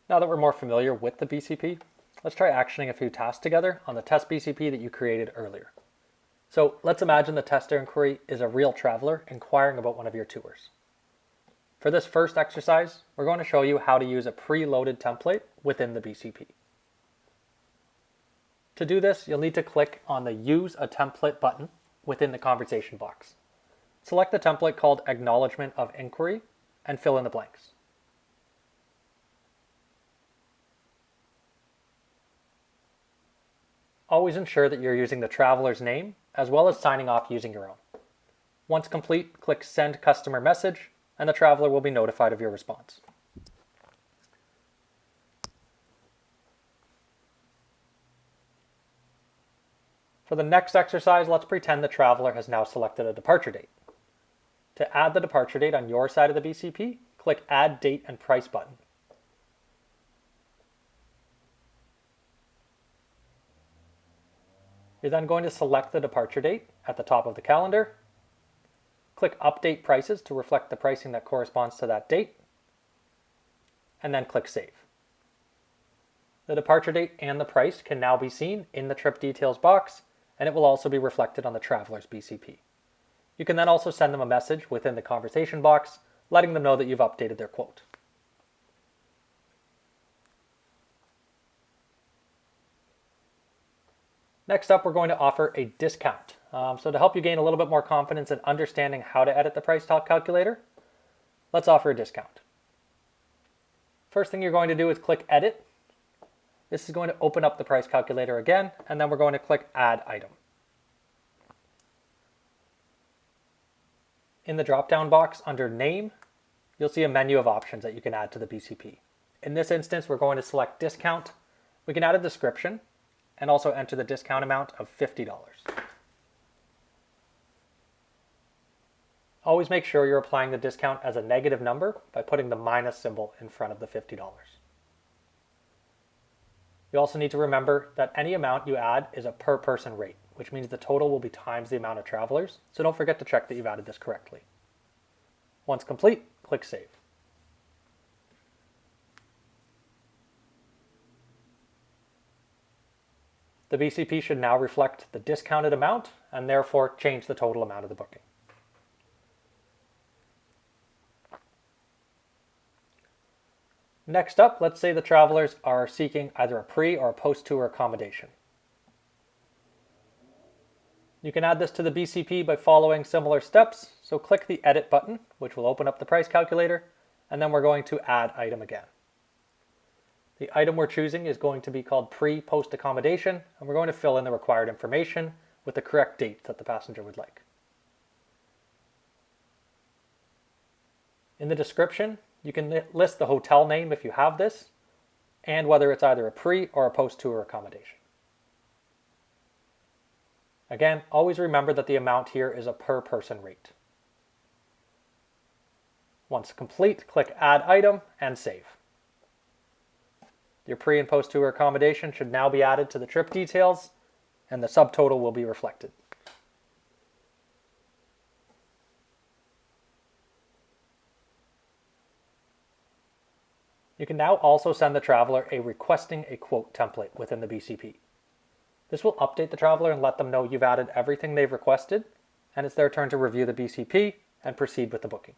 Now that we're more familiar with the BCP, let's try actioning a few tasks together on the test BCP that you created earlier. So let's imagine the tester inquiry is a real traveler inquiring about one of your tours. For this first exercise, we're going to show you how to use a preloaded template within the BCP. To do this, you'll need to click on the Use a Template button within the conversation box. Select the template called Acknowledgement of Inquiry and fill in the blanks. Always ensure that you're using the traveler's name as well as signing off using your own. Once complete, click Send Customer Message and the traveler will be notified of your response. For the next exercise, let's pretend the traveler has now selected a departure date. To add the departure date on your side of the BCP, click Add Date and Price button. You're then going to select the departure date at the top of the calendar. Click Update Prices to reflect the pricing that corresponds to that date, and then click Save. The departure date and the price can now be seen in the trip details box, and it will also be reflected on the traveler's BCP. You can then also send them a message within the conversation box, letting them know that you've updated their quote. Next up, we're going to offer a discount. So to help you gain a little bit more confidence in understanding how to edit the price talk calculator, let's offer a discount. First thing you're going to do is click Edit. This is going to open up the price calculator again, and then we're going to click Add Item. In the drop-down box under Name, you'll see a menu of options that you can add to the BCP. In this instance, we're going to select Discount. We can add a description and also enter the discount amount of $50. Always make sure you're applying the discount as a negative number by putting the minus symbol in front of the $50. You also need to remember that any amount you add is a per person rate, which means the total will be times the amount of travelers, so don't forget to check that you've added this correctly. Once complete, click Save. The BCP should now reflect the discounted amount and therefore change the total amount of the booking. Next up, let's say the travelers are seeking either a pre or a post-tour accommodation. You can add this to the BCP by following similar steps. So click the Edit button, which will open up the price calculator, and then we're going to add item again. The item we're choosing is going to be called pre-post accommodation, and we're going to fill in the required information with the correct date that the passenger would like. In the description, you can list the hotel name if you have this, and whether it's either a pre or a post-tour accommodation. Again, always remember that the amount here is a per person rate. Once complete, click Add Item and Save. Your pre and post tour accommodation should now be added to the trip details, and the subtotal will be reflected. You can now also send the traveler a requesting a quote template within the BCP. This will update the traveler and let them know you've added everything they've requested, and it's their turn to review the BCP and proceed with the booking.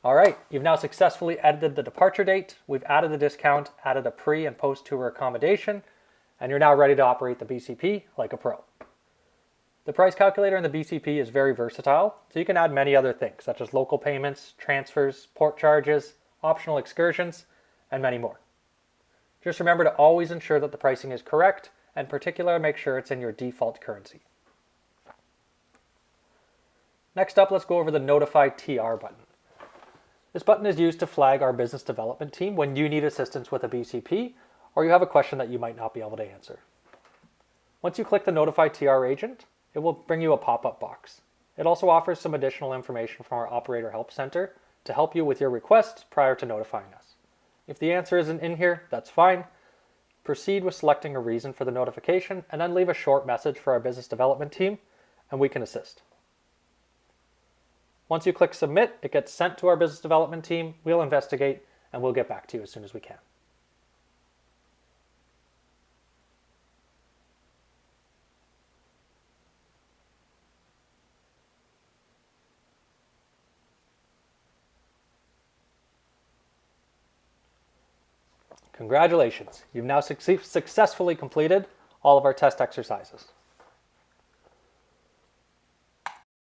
All right, you've now successfully edited the departure date, we've added the discount, added a pre and post-tour accommodation, and you're now ready to operate the BCP like a pro. The price calculator in the BCP is very versatile, so you can add many other things, such as local payments, transfers, port charges, optional excursions, and many more. Just remember to always ensure that the pricing is correct, and in particular, make sure it's in your default currency. Next up, let's go over the Notify TR button. This button is used to flag our business development team when you need assistance with a BCP or you have a question that you might not be able to answer. Once you click the Notify TR agent, it will bring you a pop-up box. It also offers some additional information from our Operator Help Center to help you with your request prior to notifying us. If the answer isn't in here, that's fine. Proceed with selecting a reason for the notification and then leave a short message for our business development team and we can assist. Once you click submit, it gets sent to our business development team, we'll investigate, and we'll get back to you as soon as we can. Congratulations, you've now successfully completed all of our test exercises.